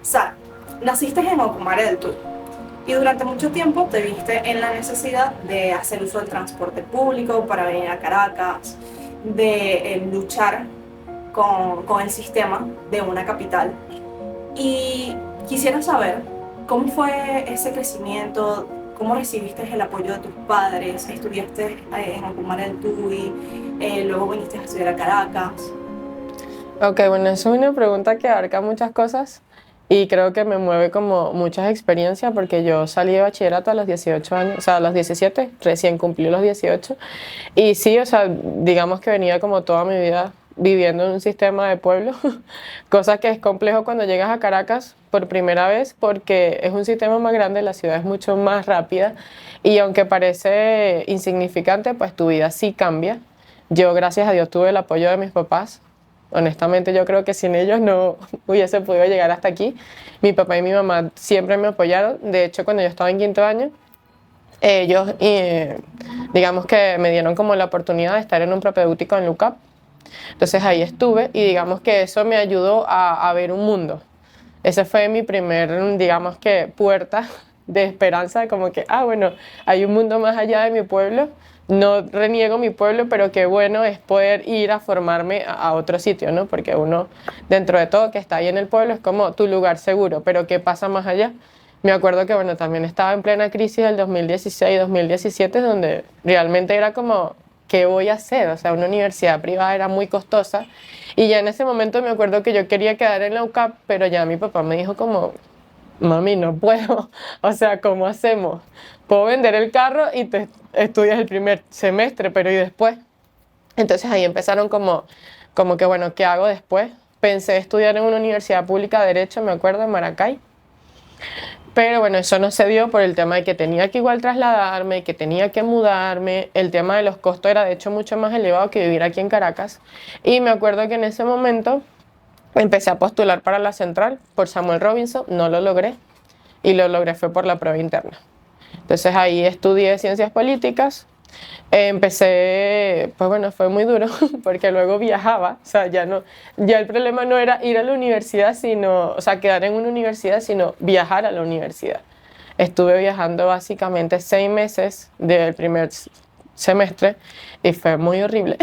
Sara, naciste en Ocumare del Tuy y durante mucho tiempo te viste en la necesidad de hacer uso del transporte público para venir a Caracas, de luchar con el sistema de una capital. Y quisiera saber cómo fue ese crecimiento, cómo recibiste el apoyo de tus padres, estudiaste en Ocumare del Tuy, luego viniste a estudiar a Caracas. Ok, bueno, eso es una pregunta que abarca muchas cosas y creo que me mueve como muchas experiencias porque yo salí de bachillerato a los 18 años, o sea, a los 17, recién cumplí los 18 y sí, o sea, digamos que venía como toda mi vida viviendo en un sistema de pueblo, cosa que es complejo cuando llegas a Caracas por primera vez porque es un sistema más grande, la ciudad es mucho más rápida y aunque parece insignificante, pues tu vida sí cambia. Yo, gracias a Dios, tuve el apoyo de mis papás. Honestamente, yo creo que sin ellos no hubiese podido llegar hasta aquí. Mi papá y mi mamá siempre me apoyaron. De hecho, cuando yo estaba en quinto año, ellos, digamos que me dieron como la oportunidad de estar en un propedéutico en LUCAP. Entonces ahí estuve y digamos que eso me ayudó a ver un mundo. Ese fue mi primer, digamos que, puerta de esperanza, como que, bueno, hay un mundo más allá de mi pueblo. No reniego mi pueblo, pero qué bueno es poder ir a formarme a otro sitio, ¿no? Porque uno, dentro de todo, que está ahí en el pueblo, es como tu lugar seguro, pero ¿qué pasa más allá? Me acuerdo que, bueno, también estaba en plena crisis del 2016-2017, donde realmente era como, ¿qué voy a hacer? O sea, una universidad privada era muy costosa y ya en ese momento me acuerdo que yo quería quedar en la UCAP, pero ya mi papá me dijo como, mami, no puedo. O sea, ¿cómo hacemos? Puedo vender el carro y te estudias el primer semestre, pero ¿y después? Entonces ahí empezaron como que, bueno, ¿qué hago después? Pensé estudiar en una universidad pública de Derecho, me acuerdo, en Maracay. Pero bueno, eso no se dio por el tema de que tenía que igual trasladarme, que tenía que mudarme. El tema de los costos era de hecho mucho más elevado que vivir aquí en Caracas. Y me acuerdo que en ese momento empecé a postular para la central por Samuel Robinson, no lo logré y lo logré fue por la prueba interna. Entonces ahí estudié ciencias políticas, empecé, pues bueno, fue muy duro porque luego viajaba, o sea, ya el problema no era ir a la universidad, sino, o sea, quedar en una universidad, sino viajar a la universidad. Estuve viajando básicamente 6 meses del primer semestre y fue muy horrible.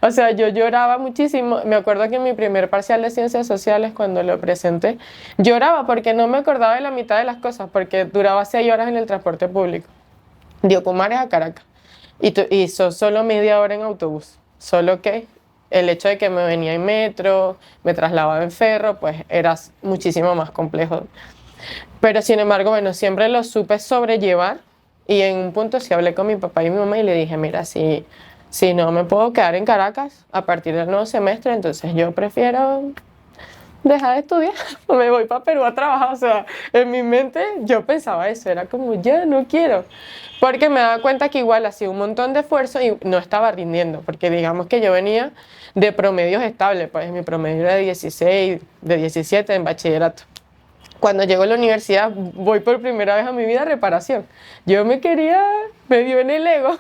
O sea, yo lloraba muchísimo. Me acuerdo que en mi primer parcial de ciencias sociales, cuando lo presenté, lloraba porque no me acordaba de la mitad de las cosas, porque duraba 6 horas en el transporte público, de Ocumares a Caracas, y son solo media hora en autobús. Solo que el hecho de que me venía en metro, me trasladaba en ferro, pues era muchísimo más complejo. Pero sin embargo, bueno, siempre lo supe sobrellevar y en un punto sí hablé con mi papá y mi mamá y le dije, mira, si no me puedo quedar en Caracas a partir del nuevo semestre, entonces yo prefiero dejar de estudiar, me voy para Perú a trabajar. O sea, en mi mente yo pensaba eso, era como, ya no quiero. Porque me daba cuenta que igual hacía un montón de esfuerzo y no estaba rindiendo, porque digamos que yo venía de promedios estables, pues mi promedio era de 16, de 17 en bachillerato. Cuando llego a la universidad voy por primera vez a mi vida a reparación. Yo me dio en el ego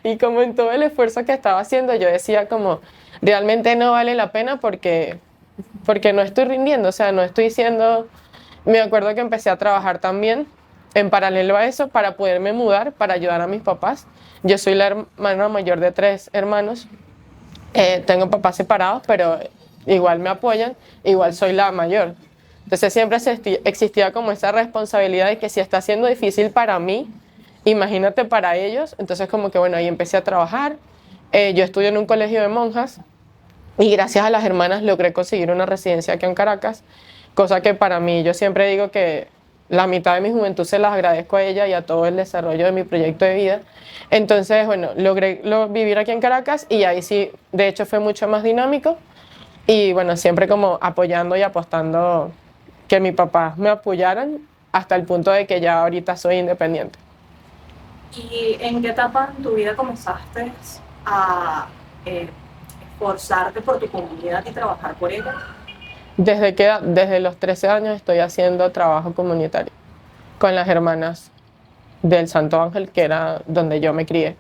y como en todo el esfuerzo que estaba haciendo yo decía como realmente no vale la pena porque no estoy rindiendo, o sea, no estoy siendo... Me acuerdo que empecé a trabajar también en paralelo a eso para poderme mudar, para ayudar a mis papás. Yo soy la hermana mayor de 3 hermanos, tengo papás separados, pero igual me apoyan, igual soy la mayor. Entonces siempre existía como esa responsabilidad de que si está siendo difícil para mí, imagínate para ellos. Entonces como que bueno, ahí empecé a trabajar. Yo estudio en un colegio de monjas y gracias a las hermanas logré conseguir una residencia aquí en Caracas, cosa que para mí, yo siempre digo que la mitad de mi juventud se las agradezco a ella y a todo el desarrollo de mi proyecto de vida. Entonces, bueno, logré vivir aquí en Caracas y ahí sí, de hecho fue mucho más dinámico y bueno, siempre como apoyando y apostando que mi papá me apoyaran hasta el punto de que ya ahorita soy independiente. ¿Y en qué etapa en tu vida comenzaste a eh, esforzarte por tu comunidad y trabajar por ella? Desde los 13 años estoy haciendo trabajo comunitario con las hermanas del Santo Ángel, que era donde yo me crié.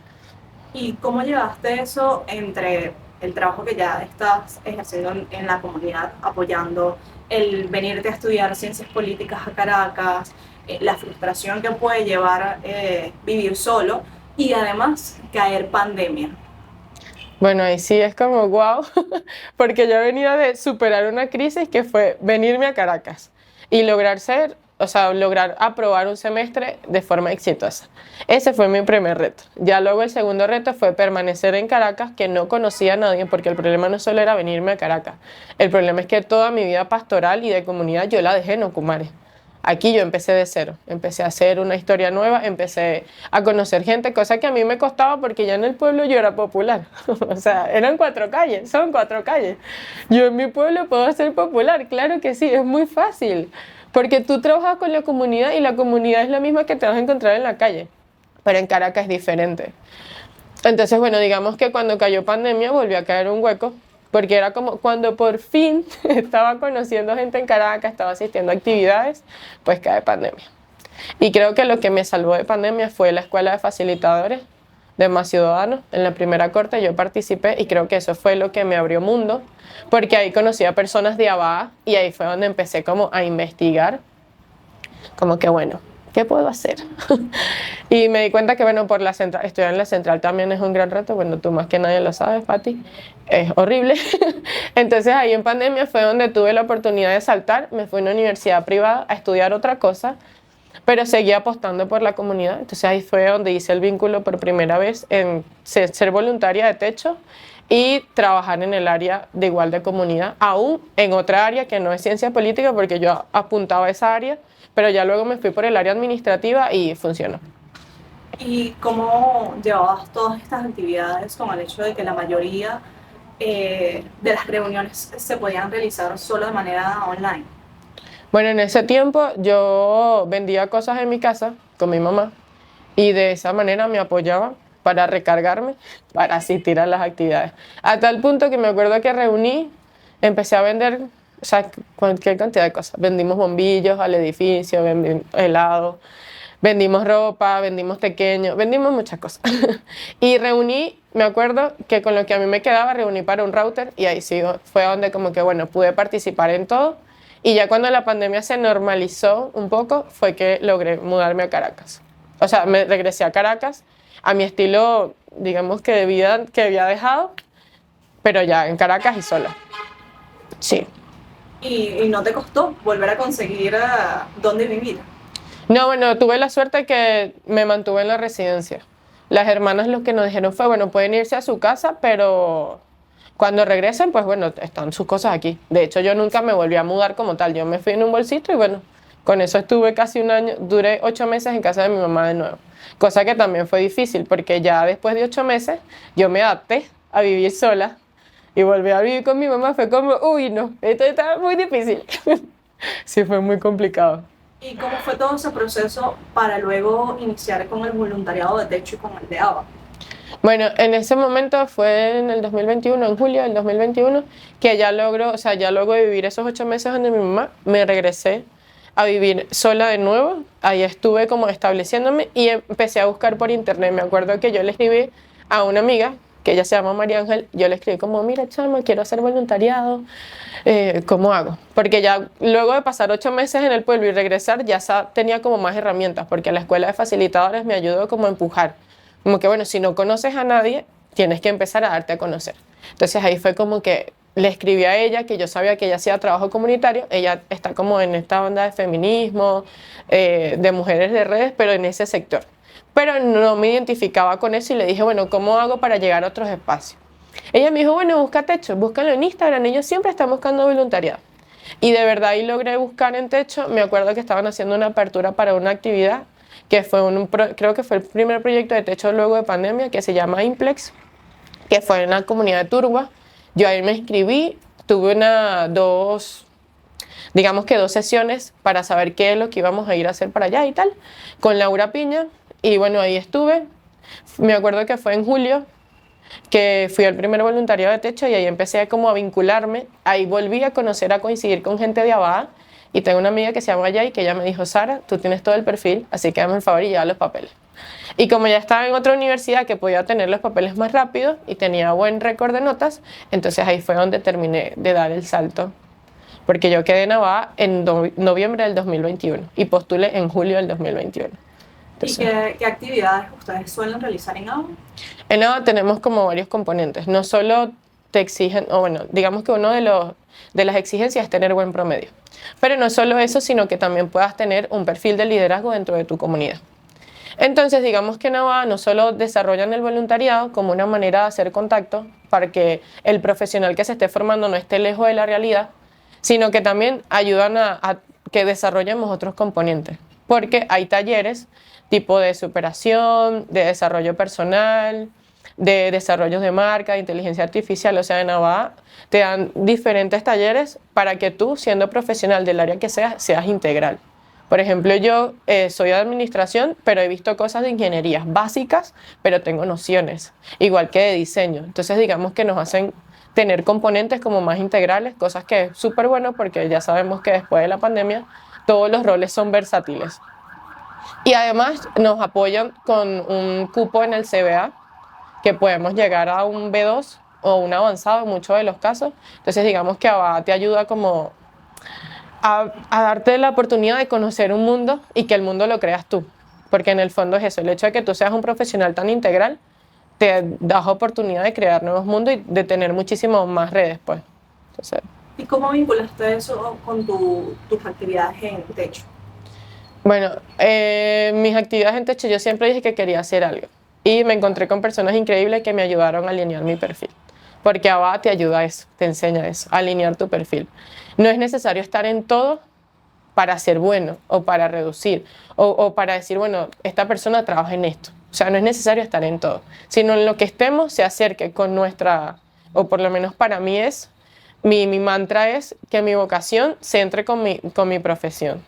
¿Y cómo llevaste eso entre el trabajo que ya estás ejerciendo en la comunidad, apoyando el venirte a estudiar ciencias políticas a Caracas, la frustración que puede llevar vivir solo y además caer pandemia. Bueno, ahí sí es como wow, porque yo venía de superar una crisis que fue venirme a Caracas y lograr ser, o sea, lograr aprobar un semestre de forma exitosa. Ese fue mi primer reto. Ya luego el segundo reto fue permanecer en Caracas, que no conocía a nadie, porque el problema no solo era venirme a Caracas, el problema es que toda mi vida pastoral y de comunidad yo la dejé en Ocumare. Aquí yo empecé de cero, empecé a hacer una historia nueva, empecé a conocer gente, cosa que a mí me costaba porque ya en el pueblo yo era popular. O sea, eran 4 calles, son 4 calles. Yo en mi pueblo puedo ser popular, claro que sí, es muy fácil. Porque tú trabajas con la comunidad y la comunidad es la misma que te vas a encontrar en la calle. Pero en Caracas es diferente. Entonces, bueno, digamos que cuando cayó pandemia volvió a caer un hueco, porque era como cuando por fin estaba conociendo gente en Caracas, estaba asistiendo a actividades, pues cae pandemia. Y creo que lo que me salvó de pandemia fue la escuela de facilitadores de Más Ciudadanos. En la primera corte yo participé y creo que eso fue lo que me abrió mundo, porque ahí conocí a personas de Abá y ahí fue donde empecé como a investigar, como que bueno, ¿qué puedo hacer? Y me di cuenta que, bueno, por la central, estudiar en la central también es un gran reto. Bueno, tú más que nadie lo sabes, Pati, es horrible. Entonces ahí en pandemia fue donde tuve la oportunidad de saltar. Me fui a una universidad privada a estudiar otra cosa, pero seguía apostando por la comunidad. Entonces ahí fue donde hice el vínculo por primera vez en ser voluntaria de techo y trabajar en el área de igual de comunidad, aún en otra área que no es ciencia política, porque yo apuntaba a esa área, pero ya luego me fui por el área administrativa y funcionó. ¿Y cómo llevabas todas estas actividades con el hecho de que la mayoría de las reuniones se podían realizar solo de manera online? Bueno, en ese tiempo yo vendía cosas en mi casa con mi mamá y de esa manera me apoyaba para recargarme, para asistir a las actividades. A tal punto que me acuerdo que empecé a vender, o sea, cualquier cantidad de cosas. Vendimos bombillos al edificio, vendimos helado, vendimos ropa, vendimos tequeños, vendimos muchas cosas. Y me acuerdo que con lo que a mí me quedaba, reuní para un router y ahí sí fue donde como que, bueno, pude participar en todo. Y ya cuando la pandemia se normalizó un poco, fue que logré mudarme a Caracas. O sea, me regresé a Caracas, a mi estilo, digamos que de vida que había dejado, pero ya en Caracas y sola. Sí. ¿Y no te costó volver a conseguir dónde vivir? No, bueno, tuve la suerte que me mantuve en la residencia. Las hermanas lo que nos dijeron fue, bueno, pueden irse a su casa, pero cuando regresen, pues bueno, están sus cosas aquí. De hecho, yo nunca me volví a mudar como tal. Yo me fui en un bolsito y bueno, con eso estuve casi un año, duré 8 meses en casa de mi mamá de nuevo. Cosa que también fue difícil, porque ya después de 8 meses yo me adapté a vivir sola y volví a vivir con mi mamá. Fue como, uy, no, esto estaba muy difícil. Sí, fue muy complicado. ¿Y cómo fue todo ese proceso para luego iniciar con el voluntariado de techo y con el de ABA? Bueno, en ese momento fue en el 2021, en julio del 2021, que ya logro, o sea, ya luego de vivir esos 8 meses donde mi mamá, me regresé a vivir sola de nuevo. Ahí estuve como estableciéndome y empecé a buscar por internet. Me acuerdo que yo le escribí a una amiga, que ella se llama María Ángel, yo le escribí como, mira, chama, quiero hacer voluntariado, ¿cómo hago? Porque ya luego de pasar 8 meses en el pueblo y regresar, ya tenía como más herramientas, porque la escuela de facilitadores me ayudó como a empujar. Como que, bueno, si no conoces a nadie, tienes que empezar a darte a conocer. Entonces ahí fue como que le escribí a ella, que yo sabía que ella hacía trabajo comunitario. Ella está como en esta onda de feminismo, de mujeres de redes, pero en ese sector. Pero no me identificaba con eso y le dije, bueno, ¿cómo hago para llegar a otros espacios? Ella me dijo, bueno, busca Techo, búscalo en Instagram, ellos siempre están buscando voluntariado. Y de verdad ahí logré buscar en Techo. Me acuerdo que estaban haciendo una apertura para una actividad que fue creo que fue el primer proyecto de techo luego de pandemia, que se llama Implex, que fue en la comunidad de Turba. Yo ahí me inscribí, tuve digamos que 2 sesiones para saber qué es lo que íbamos a ir a hacer para allá y tal, con Laura Piña, y bueno, ahí estuve. Me acuerdo que fue en julio, que fui al primer voluntariado de techo y ahí empecé como a vincularme. Ahí volví a coincidir con gente de Abá. Y tengo una amiga que se llama Yay, que ella me dijo, Sara, tú tienes todo el perfil, así que hazme el favor y lleva los papeles. Y como ya estaba en otra universidad que podía tener los papeles más rápido y tenía buen récord de notas, entonces ahí fue donde terminé de dar el salto porque yo quedé en ABA en noviembre del 2021 y postulé en julio del 2021. Entonces, ¿y qué actividades ustedes suelen realizar en ABA? En ABA tenemos como varios componentes, no solo te exigen, o bueno, digamos que uno de las exigencias es tener buen promedio, pero no solo eso, sino que también puedas tener un perfil de liderazgo dentro de tu comunidad. Entonces, digamos que en ABA no solo desarrollan el voluntariado como una manera de hacer contacto para que el profesional que se esté formando no esté lejos de la realidad, sino que también ayudan a que desarrollemos otros componentes, porque hay talleres tipo de superación, de desarrollo personal, de desarrollos de marca, de inteligencia artificial. O sea, en ABA te dan diferentes talleres para que tú, siendo profesional del área que seas integral. Por ejemplo, yo soy de administración, pero he visto cosas de ingenierías básicas, pero tengo nociones, igual que de diseño. Entonces, digamos que nos hacen tener componentes como más integrales, cosas que es súper bueno porque ya sabemos que después de la pandemia todos los roles son versátiles. Y además nos apoyan con un cupo en el CBA, que podemos llegar a un B2 o un avanzado en muchos de los casos. Entonces, digamos que ABA te ayuda como a darte la oportunidad de conocer un mundo y que el mundo lo creas tú, porque en el fondo es eso, el hecho de que tú seas un profesional tan integral te das oportunidad de crear nuevos mundos y de tener muchísimas más redes, pues. Entonces, ¿y cómo vinculaste eso con tus actividades en Techo? bueno, mis actividades en Techo, yo siempre dije que quería hacer algo y me encontré con personas increíbles que me ayudaron a alinear mi perfil, porque ABA te ayuda a eso, te enseña eso, a alinear tu perfil. No es necesario estar en todo para ser bueno o para reducir o para decir, bueno, esta persona trabaja en esto. O sea, no es necesario estar en todo, sino en lo que estemos se acerque con nuestra, o por lo menos para mí es, mi mantra es que mi vocación se entre con mi profesión.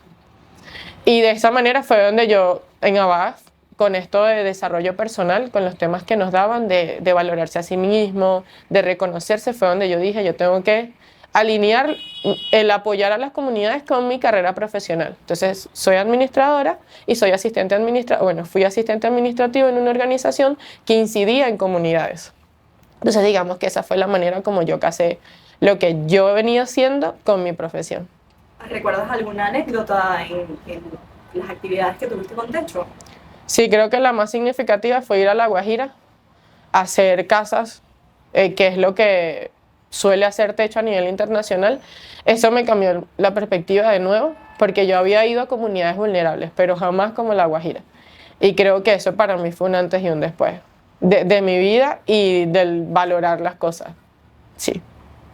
Y de esa manera fue donde yo en ABA, con esto de desarrollo personal, con los temas que nos daban, de valorarse a sí mismo, de reconocerse, fue donde yo dije, yo tengo que alinear el apoyar a las comunidades con mi carrera profesional. Entonces, soy administradora y soy asistente administrativo, bueno, fui asistente administrativo en una organización que incidía en comunidades. Entonces, digamos que esa fue la manera como yo casé lo que yo he venido haciendo con mi profesión. ¿Recuerdas alguna anécdota en las actividades que tuviste con Techo? Sí, creo que la más significativa fue ir a La Guajira a hacer casas, que es lo que suele hacer Techo a nivel internacional. Eso me cambió la perspectiva de nuevo, porque yo había ido a comunidades vulnerables, pero jamás como La Guajira. Y creo que eso para mí fue un antes y un después de mi vida y del valorar las cosas. Sí.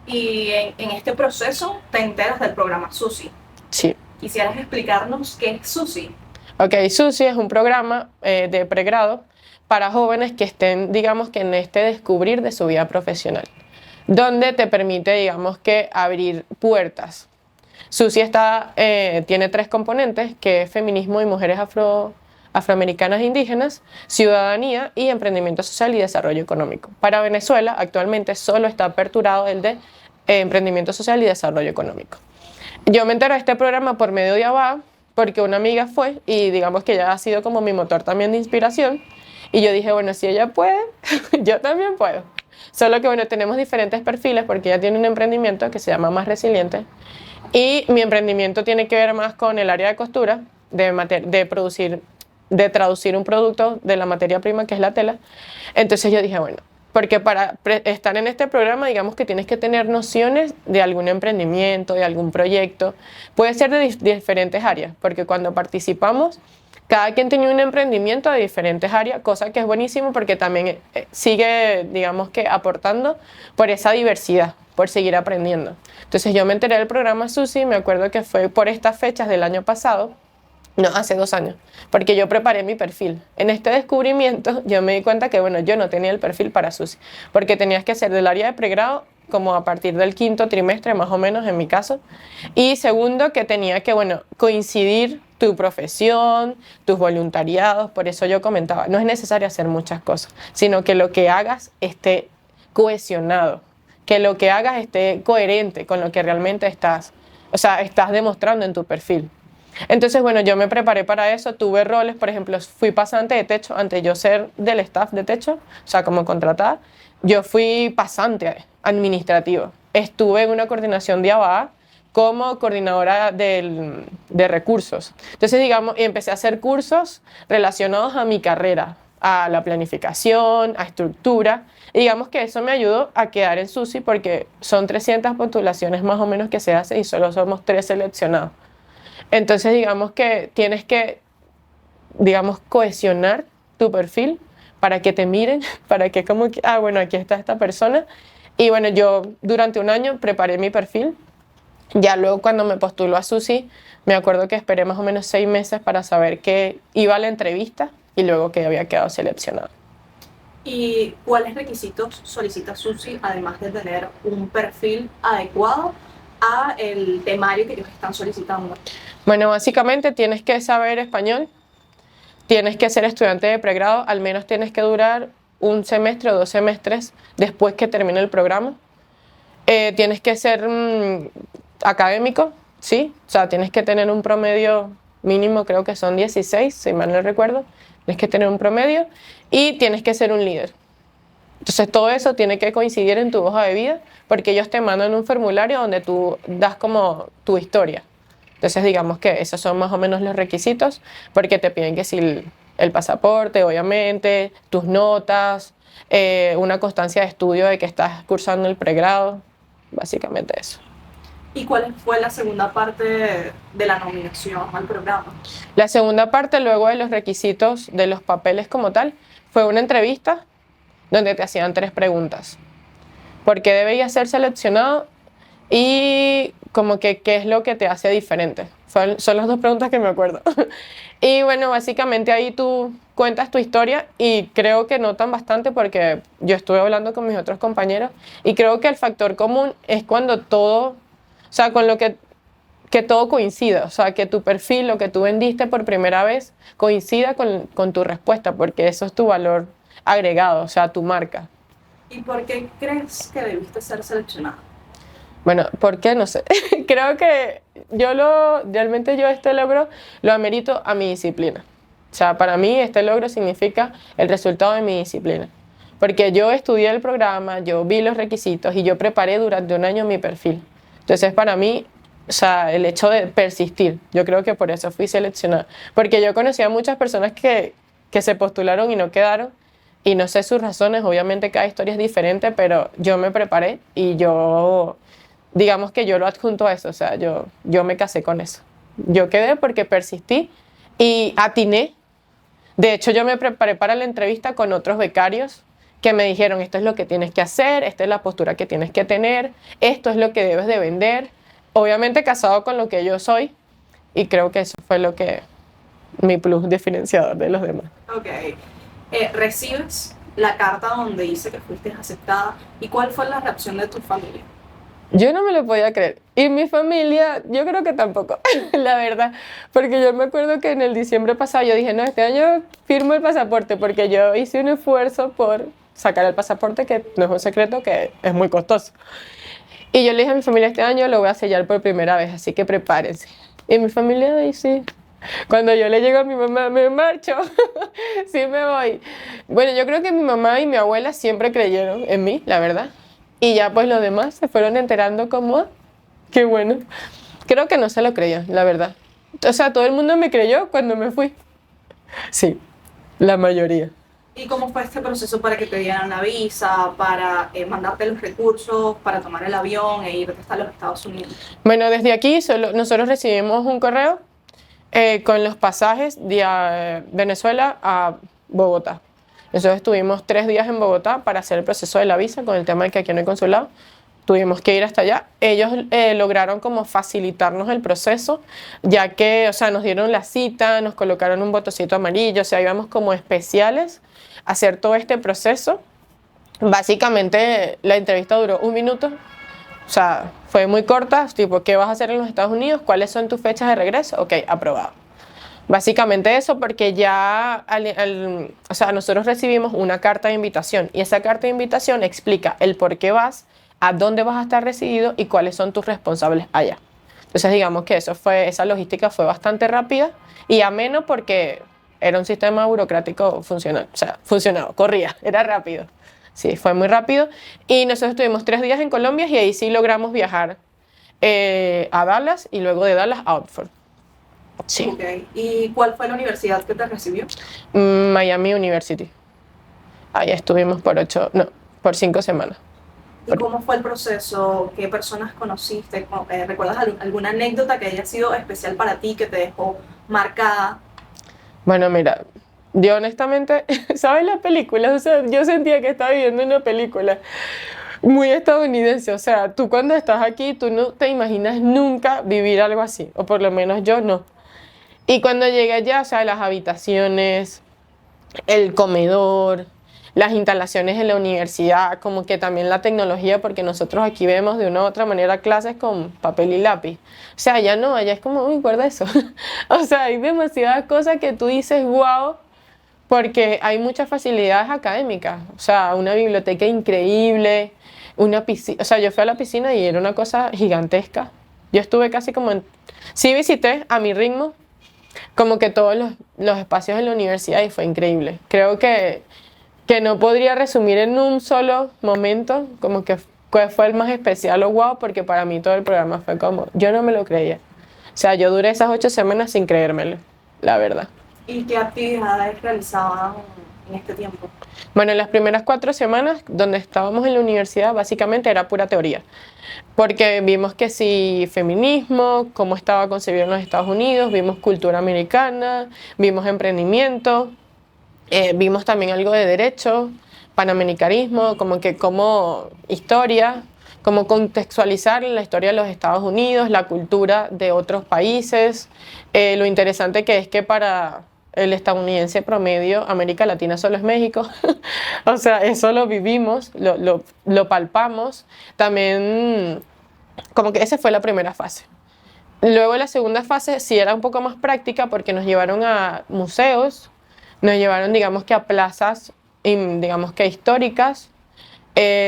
Y en este proceso te enteras del programa SUSI. Sí. ¿Quisieras explicarnos qué es SUSI? Ok, SUSI es un programa de pregrado para jóvenes que estén, digamos que en este descubrir de su vida profesional, donde te permite, digamos que, abrir puertas. SUSI tiene 3 componentes, que es feminismo y mujeres afroamericanas e indígenas, ciudadanía y emprendimiento social y desarrollo económico. Para Venezuela, actualmente solo está aperturado el de emprendimiento social y desarrollo económico. Yo me enteré de este programa por medio de ABA, porque una amiga fue y digamos que ella ha sido como mi motor también de inspiración. Y yo dije, bueno, si ella puede, yo también puedo. Solo que, bueno, tenemos diferentes perfiles porque ella tiene un emprendimiento que se llama Más Resiliente. Y mi emprendimiento tiene que ver más con el área de costura, de traducir un producto de la materia prima que es la tela. Entonces yo dije, bueno, porque para estar en este programa, digamos que tienes que tener nociones de algún emprendimiento, de algún proyecto. Puede ser de diferentes áreas, porque cuando participamos, cada quien tiene un emprendimiento de diferentes áreas, cosa que es buenísimo porque también sigue, digamos que, aportando por esa diversidad, por seguir aprendiendo. Entonces yo me enteré del programa SUSI, me acuerdo que fue por estas fechas del año pasado, no, hace 2 años, porque yo preparé mi perfil. En este descubrimiento yo me di cuenta que, bueno, yo no tenía el perfil para SUSI, porque tenías que hacer del área de pregrado como a partir del 5º trimestre, más o menos en mi caso, y segundo que tenía que, bueno, coincidir tu profesión, tus voluntariados. Por eso yo comentaba, no es necesario hacer muchas cosas, sino que lo que hagas esté cohesionado, que lo que hagas esté coherente con lo que realmente estás demostrando en tu perfil. Entonces, bueno, yo me preparé para eso, tuve roles, por ejemplo, fui pasante de Techo, antes de yo ser del staff de Techo, o sea, como contratada, yo fui pasante administrativo. Estuve en una coordinación de ABA como coordinadora de recursos. Entonces, digamos, y empecé a hacer cursos relacionados a mi carrera, a la planificación, a estructura. Y digamos que eso me ayudó a quedar en SUSY porque son 300 postulaciones más o menos que se hacen y solo somos 3 seleccionados. Entonces, digamos que tienes que, digamos, cohesionar tu perfil para que te miren, para que como que, bueno, aquí está esta persona. Y bueno, yo durante un año preparé mi perfil. Ya luego cuando me postuló a SUSY, me acuerdo que esperé más o menos 6 meses para saber que iba a la entrevista y luego que había quedado seleccionado. ¿Y cuáles requisitos solicita SUSY además de tener un perfil adecuado a el temario que ellos están solicitando? Bueno, básicamente tienes que saber español, tienes que ser estudiante de pregrado, al menos tienes que durar un semestre o 2 semestres después que termine el programa. Tienes que ser académico, ¿sí? O sea, tienes que tener un promedio mínimo, creo que son 16, si mal no recuerdo. Tienes que tener un promedio y tienes que ser un líder. Entonces todo eso tiene que coincidir en tu hoja de vida porque ellos te mandan un formulario donde tú das como tu historia. Entonces digamos que esos son más o menos los requisitos porque te piden que si el pasaporte, obviamente, tus notas, una constancia de estudio de que estás cursando el pregrado, básicamente eso. ¿Y cuál fue la segunda parte de la nominación al programa? La segunda parte, luego de los requisitos de los papeles como tal, fue una entrevista donde te hacían 3 preguntas. ¿Por qué debías ser seleccionado? Y como que qué es lo que te hace diferente. Son las 2 preguntas que me acuerdo. Y bueno, básicamente ahí tú cuentas tu historia y creo que notan bastante porque yo estuve hablando con mis otros compañeros y creo que el factor común es cuando todo, o sea, con lo que todo coincida, o sea, que tu perfil, lo que tú vendiste por primera vez, coincida con tu respuesta, porque eso es tu valor agregado, o sea, tu marca. ¿Y por qué crees que debiste ser seleccionado? Bueno, ¿por qué? No sé. Creo que realmente yo este logro lo amerito a mi disciplina. O sea, para mí este logro significa el resultado de mi disciplina. Porque yo estudié el programa, yo vi los requisitos y yo preparé durante un año mi perfil. Entonces, para mí, o sea, el hecho de persistir, yo creo que por eso fui seleccionada. Porque yo conocí a muchas personas que se postularon y no quedaron. Y no sé sus razones, obviamente cada historia es diferente, pero yo me preparé y digamos que yo lo adjunto a eso, o sea, yo me casé con eso. Yo quedé porque persistí y atiné. De hecho, yo me preparé para la entrevista con otros becarios que me dijeron, esto es lo que tienes que hacer, esta es la postura que tienes que tener, esto es lo que debes de vender. Obviamente casado con lo que yo soy y creo que eso fue mi plus diferenciador de los demás. Ok. ¿Recibes la carta donde dice que fuiste aceptada? ¿Y cuál fue la reacción de tu familia? Yo no me lo podía creer. Y mi familia, yo creo que tampoco, la verdad. Porque yo me acuerdo que en el diciembre pasado yo dije, no, este año firmo el pasaporte porque yo hice un esfuerzo por sacar el pasaporte, que no es un secreto, que es muy costoso. Y yo le dije a mi familia, este año lo voy a sellar por primera vez, así que prepárense. Y mi familia ahí sí. Cuando yo le llego a mi mamá, me marcho, sí me voy. Bueno, yo creo que mi mamá y mi abuela siempre creyeron en mí, la verdad. Y ya pues los demás se fueron enterando como, qué bueno. Creo que no se lo creían, la verdad. O sea, todo el mundo me creyó cuando me fui. Sí, la mayoría. ¿Y cómo fue este proceso para que te dieran la visa, para mandarte los recursos, para tomar el avión e irte hasta los Estados Unidos? Bueno, desde aquí nosotros recibimos un correo con los pasajes de Venezuela a Bogotá. Nosotros estuvimos 3 días en Bogotá para hacer el proceso de la visa con el tema de que aquí no hay consulado. Tuvimos que ir hasta allá. Ellos lograron como facilitarnos el proceso, ya que, o sea, nos dieron la cita, nos colocaron un botoncito amarillo, o sea, íbamos como especiales a hacer todo este proceso. Básicamente la entrevista duró 1 minuto, o sea, fue muy corta, tipo, ¿qué vas a hacer en los Estados Unidos? ¿Cuáles son tus fechas de regreso? Ok, aprobado. Básicamente eso, porque ya o sea, nosotros recibimos una carta de invitación y esa carta de invitación explica el por qué vas, a dónde vas a estar residido y cuáles son tus responsables allá. Entonces digamos que esa logística fue bastante rápida y ameno porque era un sistema burocrático funcional, o sea, funcionaba, corría, era rápido. Sí, fue muy rápido y nosotros estuvimos 3 días en Colombia y ahí sí logramos viajar a Dallas y luego de Dallas a Oxford. Sí. Ok. ¿Y cuál fue la universidad que te recibió? Miami University. Ahí estuvimos por 5 semanas. ¿Y cómo fue el proceso? ¿Qué personas conociste? ¿Recuerdas alguna anécdota que haya sido especial para ti, que te dejó marcada? Bueno, mira, yo honestamente, ¿sabes las películas? O sea, yo sentía que estaba viviendo una película muy estadounidense. O sea, tú cuando estás aquí, tú no te imaginas nunca vivir algo así, o por lo menos yo no. Y cuando llegué allá, o sea, las habitaciones, el comedor, las instalaciones en la universidad, como que también la tecnología, porque nosotros aquí vemos de una u otra manera clases con papel y lápiz. O sea, allá no, allá es como, uy, guarda eso. O sea, hay demasiadas cosas que tú dices, wow, porque hay muchas facilidades académicas. O sea, una biblioteca increíble, una piscina. O sea, yo fui a la piscina y era una cosa gigantesca. Yo estuve casi como en... Sí visité a mi ritmo, como que todos los espacios en la universidad y fue increíble. Creo que no podría resumir en un solo momento como que fue el más especial o wow, porque para mí todo el programa fue como, yo no me lo creía. O sea, yo duré esas 8 semanas sin creérmelo, la verdad. ¿Y qué actividades realizaban en este tiempo? Bueno, en las primeras 4 semanas donde estábamos en la universidad básicamente era pura teoría, porque vimos que sí, feminismo, cómo estaba concebido en los Estados Unidos, vimos cultura americana, vimos emprendimiento, vimos también algo de derecho, panamericanismo, como historia, como contextualizar la historia de los Estados Unidos, la cultura de otros países, lo interesante que es que para el estadounidense promedio, América Latina solo es México. O sea, eso lo vivimos, lo palpamos. También, como que esa fue la primera fase. Luego la segunda fase sí era un poco más práctica porque nos llevaron a museos, nos llevaron, digamos que a plazas, digamos que históricas.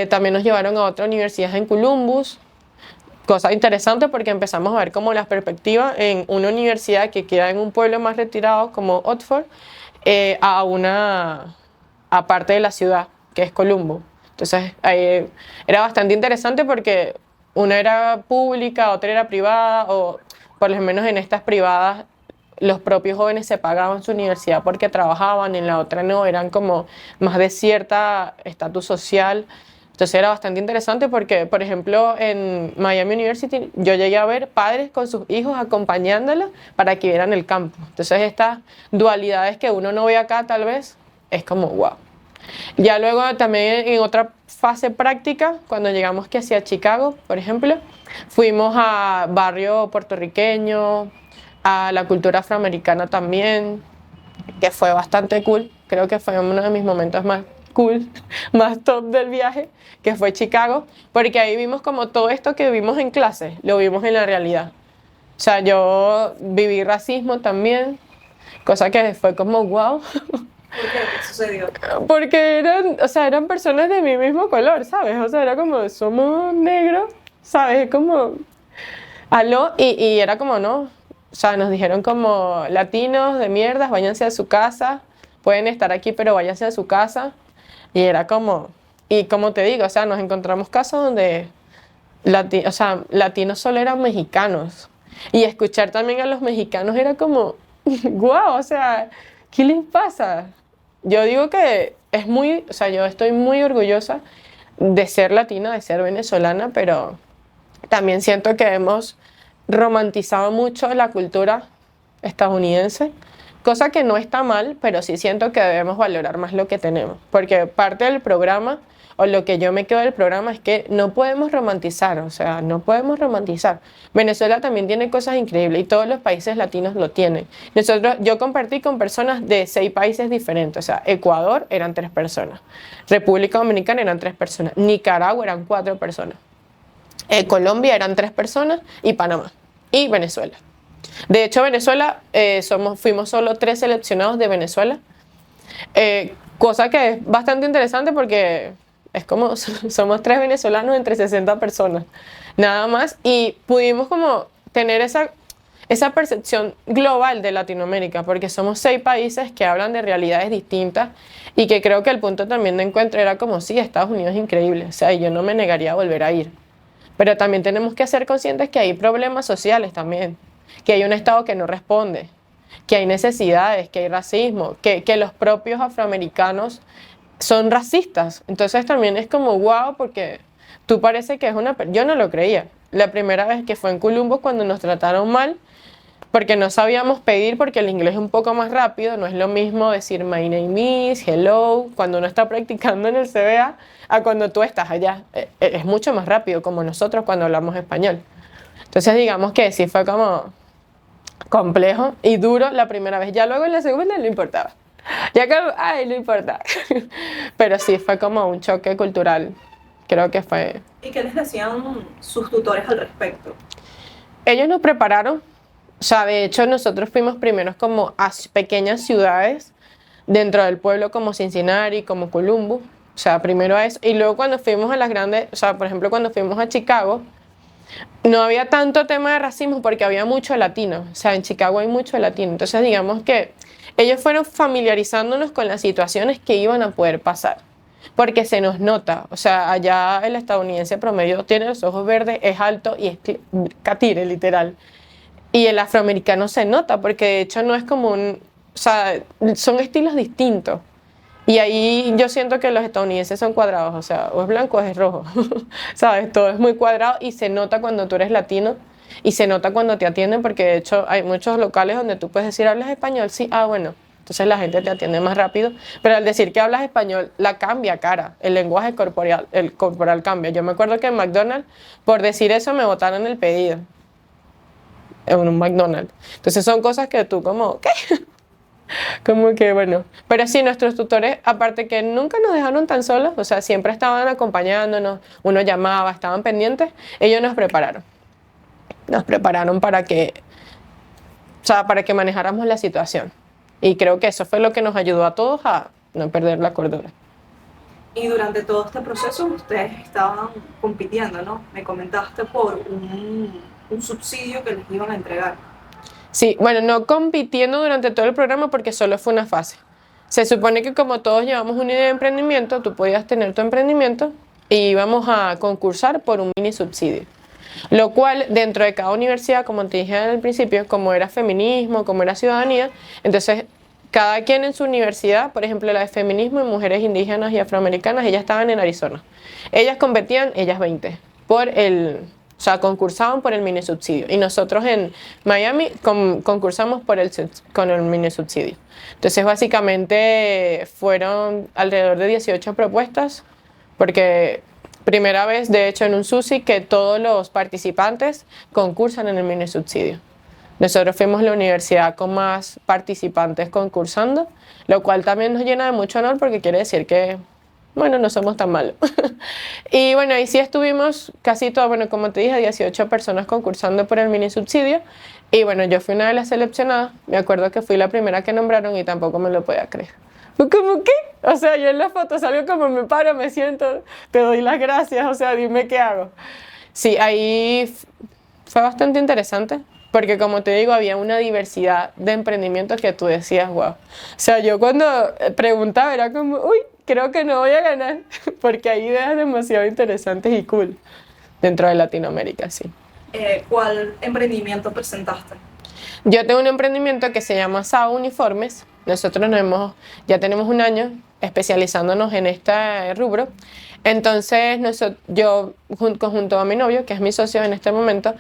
También nos llevaron a otra universidad en Columbus. Cosa interesante porque empezamos a ver como las perspectivas en una universidad que queda en un pueblo más retirado como Oxford, a parte de la ciudad, que es Columbo. Entonces era bastante interesante porque una era pública, otra era privada, o por lo menos en estas privadas los propios jóvenes se pagaban su universidad porque trabajaban, en la otra no, eran como más de cierta estatus social. Entonces era bastante interesante porque, por ejemplo, en Miami University yo llegué a ver padres con sus hijos acompañándolos para que vieran el campo. Entonces estas dualidades que uno no ve acá tal vez, es como wow. Ya luego también en otra fase práctica, cuando llegamos que hacia Chicago, por ejemplo, fuimos a barrio puertorriqueño, a la cultura afroamericana también, que fue bastante cool. Creo que fue uno de mis momentos más cool, más top del viaje, que fue Chicago, porque ahí vimos como todo esto que vimos en clase, lo vimos en la realidad. O sea, yo viví racismo también, cosa que fue como wow. ¿Por qué? ¿Qué sucedió? Porque eran personas de mi mismo color, ¿sabes? O sea, era como, somos negros, ¿sabes? Como, aló, y era como, no. O sea, nos dijeron como, latinos de mierdas, váyanse a su casa, pueden estar aquí, pero váyanse a su casa. Y era como, y como te digo, o sea, nos encontramos casos donde latinos solo eran mexicanos. Y escuchar también a los mexicanos era como, wow, o sea, ¿qué les pasa? Yo digo que yo estoy muy orgullosa de ser latina, de ser venezolana, pero también siento que hemos romantizado mucho la cultura estadounidense, cosa que no está mal, pero sí siento que debemos valorar más lo que tenemos, porque parte del programa, o lo que yo me quedo del programa, es que no podemos romantizar, o sea, no podemos romantizar. Venezuela también tiene cosas increíbles y todos los países latinos lo tienen. Yo compartí con personas de 6 países diferentes, o sea, Ecuador eran 3 personas, República Dominicana eran 3 personas, Nicaragua eran 4 personas, Colombia eran 3 personas y Panamá y Venezuela. De hecho, Venezuela, fuimos solo 3 seleccionados de Venezuela, cosa que es bastante interesante porque es como, somos 3 venezolanos entre 60 personas, nada más, y pudimos como tener esa percepción global de Latinoamérica, porque somos 6 países que hablan de realidades distintas y que creo que el punto también de encuentro era como, sí, Estados Unidos es increíble, o sea, yo no me negaría a volver a ir. Pero también tenemos que ser conscientes que hay problemas sociales también, que hay un Estado que no responde, que hay necesidades, que hay racismo, que los propios afroamericanos son racistas. Entonces también es como wow, porque tú parece que es una... Yo no lo creía. La primera vez que fue en Columbus cuando nos trataron mal, porque no sabíamos pedir, porque el inglés es un poco más rápido, no es lo mismo decir my name is, hello, cuando uno está practicando en el CBA, a cuando tú estás allá. Es mucho más rápido, como nosotros cuando hablamos español. Entonces digamos que sí fue como complejo y duro la primera vez. Ya luego en la segunda no importaba. Ya que, ay, no importa. Pero sí fue como un choque cultural. Creo que fue... ¿Y qué les decían sus tutores al respecto? Ellos nos prepararon. O sea, de hecho, nosotros fuimos primeros como a pequeñas ciudades dentro del pueblo como Cincinnati, como Columbus. O sea, primero a eso. Y luego cuando fuimos a las grandes, o sea, por ejemplo, cuando fuimos a Chicago, no había tanto tema de racismo porque había mucho latino. O sea, en Chicago hay mucho latino. Entonces, digamos que ellos fueron familiarizándonos con las situaciones que iban a poder pasar. Porque se nos nota. O sea, allá el estadounidense promedio tiene los ojos verdes, es alto y es catire, literal. Y el afroamericano se nota porque de hecho no es como un... O sea, son estilos distintos. Y ahí yo siento que los estadounidenses son cuadrados, o sea, o es blanco o es rojo, ¿sabes? Todo es muy cuadrado y se nota cuando tú eres latino y se nota cuando te atienden porque de hecho hay muchos locales donde tú puedes decir, ¿hablas español? Sí, ah, bueno. Entonces la gente te atiende más rápido, pero al decir que hablas español, la cambia cara, el lenguaje corporal, el corporal cambia. Yo me acuerdo que en McDonald's, por decir eso, me botaron el pedido en un McDonald's. Entonces son cosas que tú como, ¿qué? Como que bueno, pero sí, nuestros tutores, aparte que nunca nos dejaron tan solos, o sea, siempre estaban acompañándonos, uno llamaba, estaban pendientes, ellos nos prepararon para que, o sea, para que manejáramos la situación. Y creo que eso fue lo que nos ayudó a todos a no perder la cordura. Y durante todo este proceso ustedes estaban compitiendo, ¿no? Me comentaste por un subsidio que les iban a entregar. Sí, bueno, no compitiendo durante todo el programa porque solo fue una fase. Se supone que como todos llevamos una idea de emprendimiento, tú podías tener tu emprendimiento y íbamos a concursar por un mini subsidio. Lo cual dentro de cada universidad, como te dije al principio, como era feminismo, como era ciudadanía, entonces cada quien en su universidad, por ejemplo la de feminismo y mujeres indígenas y afroamericanas, ellas estaban en Arizona. Ellas competían, ellas 20, o sea, concursaban por el mini subsidio. Y nosotros en Miami concursamos con el mini subsidio. Entonces, básicamente fueron alrededor de 18 propuestas, porque primera vez, de hecho, en un SUSI que todos los participantes concursan en el mini subsidio. Nosotros fuimos la universidad con más participantes concursando, lo cual también nos llena de mucho honor porque quiere decir que bueno, no somos tan malos. Y bueno, ahí sí estuvimos casi todo, bueno, como te dije, 18 personas concursando por el mini subsidio. Y bueno, yo fui una de las seleccionadas. Me acuerdo que fui la primera que nombraron y tampoco me lo podía creer. ¿Cómo qué? O sea, yo en la foto salgo como me paro, me siento, te doy las gracias, o sea, dime qué hago. Sí, ahí fue bastante interesante. Porque como te digo, había una diversidad de emprendimientos que tú decías, wow. O sea, yo cuando preguntaba era como, uy, creo que no voy a ganar. Porque hay ideas demasiado interesantes y cool dentro de Latinoamérica, sí. ¿Cuál emprendimiento presentaste? Yo tengo un emprendimiento que se llama SAO Uniformes. Nosotros ya tenemos un año especializándonos en este rubro. Entonces, yo junto a mi novio, que es mi socio en este momento,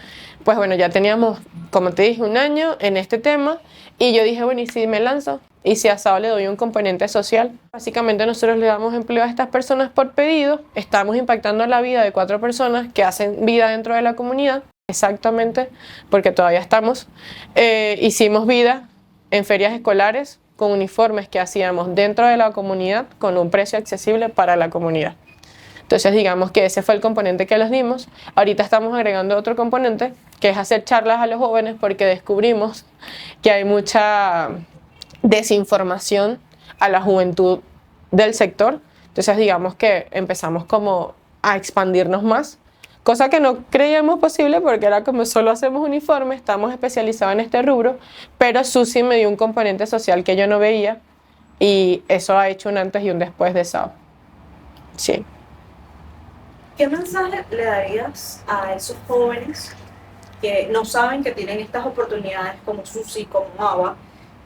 pues bueno, ya teníamos, como te dije, un año en este tema. Y yo dije, bueno, ¿y si me lanzo? ¿Y si a SAO le doy un componente social? Básicamente nosotros le damos empleo a estas personas por pedido. Estamos impactando la vida de 4 personas que hacen vida dentro de la comunidad. Exactamente, porque todavía estamos. Hicimos vida en ferias escolares con uniformes que hacíamos dentro de la comunidad con un precio accesible para la comunidad. Entonces digamos que ese fue el componente que les dimos. Ahorita estamos agregando otro componente que es hacer charlas a los jóvenes porque descubrimos que hay mucha desinformación a la juventud del sector. Entonces digamos que empezamos como a expandirnos más. Cosa que no creíamos posible porque era como solo hacemos uniformes, estamos especializados en este rubro, pero Susi me dio un componente social que yo no veía y eso ha hecho un antes y un después de SAO. Sí. ¿Qué mensaje le darías a esos jóvenes que no saben que tienen estas oportunidades como Susi, como Ava,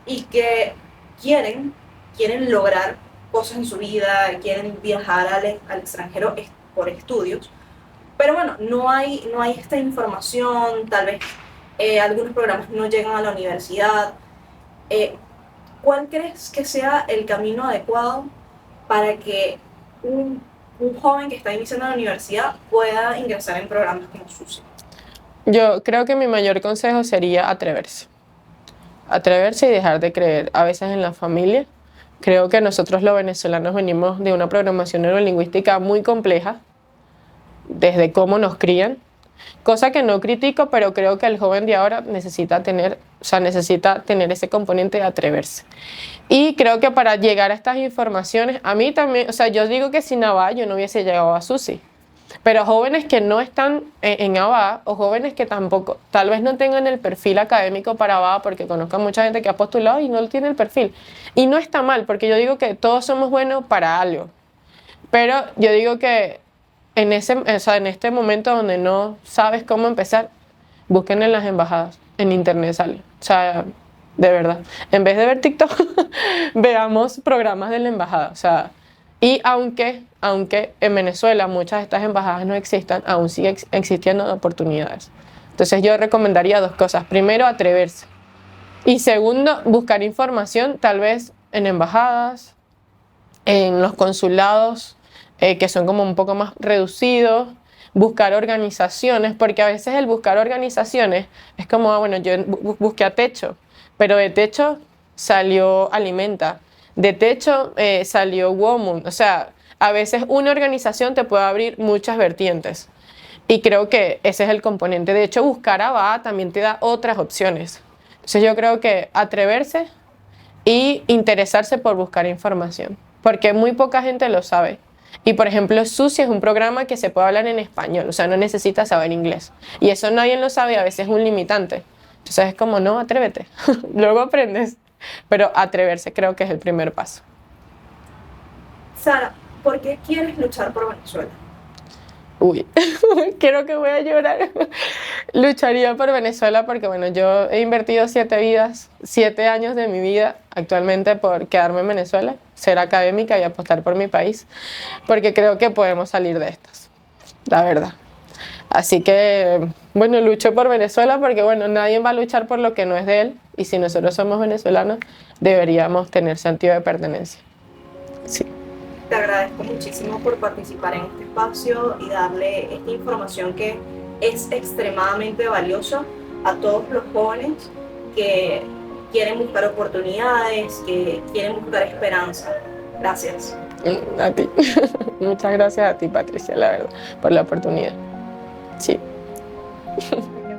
y que quieren, quieren lograr cosas en su vida, quieren viajar al extranjero por estudios, pero bueno, no hay esta información, tal vez algunos programas no llegan a la universidad? Eh, ¿Cuál crees que sea el camino adecuado para que un joven que está iniciando la universidad pueda ingresar en programas como SUSI? Yo creo que mi mayor consejo sería atreverse. Atreverse y dejar de creer a veces en la familia. Creo que nosotros los venezolanos venimos de una programación neurolingüística muy compleja, desde cómo nos crían, cosa que no critico, pero creo que el joven de ahora necesita tener, o sea, necesita tener ese componente de atreverse. Y creo que para llegar a estas informaciones, a mí también, o sea, yo digo que sin ABA yo no hubiese llegado a SUSI. Pero jóvenes que no están en ABA o jóvenes que tampoco, tal vez no tengan el perfil académico para ABA, porque conozco a mucha gente que ha postulado y no tiene el perfil. Y no está mal, porque yo digo que todos somos buenos para algo. Pero yo digo que en este momento donde no sabes cómo empezar, busquen en las embajadas, en internet sale. O sea, de verdad. En vez de ver TikTok, veamos programas de la embajada. O sea, y aunque en Venezuela muchas de estas embajadas no existan, aún sigue existiendo oportunidades. Entonces yo recomendaría dos cosas. Primero, atreverse. Y segundo, buscar información tal vez en embajadas, en los consulados, que son como un poco más reducidos, buscar organizaciones, porque a veces el buscar organizaciones es como, bueno, yo busqué a Techo, pero de Techo salió Alimenta, de Techo salió Womun, o sea, a veces una organización te puede abrir muchas vertientes. Y creo que ese es el componente. De hecho, buscar ABA también te da otras opciones. Entonces yo creo que atreverse y interesarse por buscar información, porque muy poca gente lo sabe. Y por ejemplo, SUSI es un programa que se puede hablar en español, o sea, no necesitas saber inglés. Y eso nadie lo sabe y a veces es un limitante. Entonces es como, no, atrévete, luego aprendes. Pero atreverse creo que es el primer paso. Sara, ¿por qué quieres luchar por Venezuela? Uy, creo que voy a llorar. Lucharía por Venezuela porque, bueno, yo he invertido 7 años de mi vida actualmente por quedarme en Venezuela, ser académica y apostar por mi país, porque creo que podemos salir de estas, la verdad. Así que, bueno, lucho por Venezuela porque, bueno, nadie va a luchar por lo que no es de él, y si nosotros somos venezolanos, deberíamos tener sentido de pertenencia. Sí. Te agradezco muchísimo por participar en este espacio y darle esta información que es extremadamente valiosa a todos los jóvenes que quieren buscar oportunidades, que quieren buscar esperanza. Gracias. A ti. Muchas gracias a ti, Patricia, la verdad, por la oportunidad. Sí.